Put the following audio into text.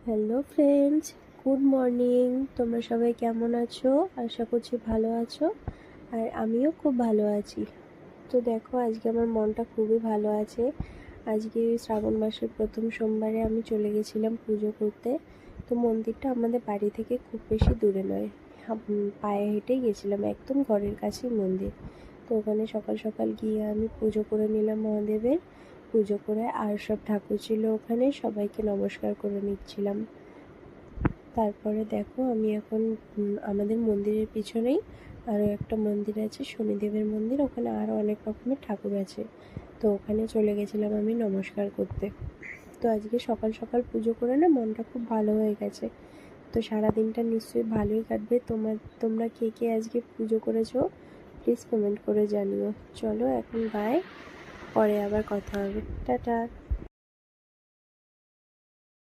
Hello friends, good morning. তোমরা সবাই কেমন আছো? আশা করছি ভালো আছো। আর আমিও খুব ভালো আছি। তো দেখো, আজকে আমার মনটা খুবই ভালো আছে। আজকে শ্রাবণ মাসের প্রথম সোমবারে আমি চলে গেছিলাম পুজো করতে। তো মন্দিরটা আমাদের বাড়ি থেকে খুব বেশি দূরে নয়, পায়ে হেঁটেই গেছিলাম, একদম ঘরের কাছেই মন্দির। তো ওখানে সকাল সকাল গিয়ে আমি পুজো করে নিলাম মহাদেবের। পুজো করে আর সব ঠাকুর ছিল ওখানে, সবাইকে নমস্কার করে নিচ্ছিলাম। তারপরে দেখো, আমি এখন আমাদের মন্দিরের পিছনেই আরও একটা মন্দির আছে, শনিদেবের মন্দির। ওখানে আরও অনেক রকমের ঠাকুর আছে। তো ওখানে চলে গেছিলাম আমি নমস্কার করতে। তো আজকে সকাল সকাল পুজো করে না মনটা খুব ভালো হয়ে গেছে। তো সারাদিনটা নিশ্চয়ই ভালোই কাটবে। তোমরা কে কে আজকে পুজো করেছো প্লিজ কমেন্ট করে জানিও। চলো এখন বাই, পরে আবার কথা হবে, টাটা।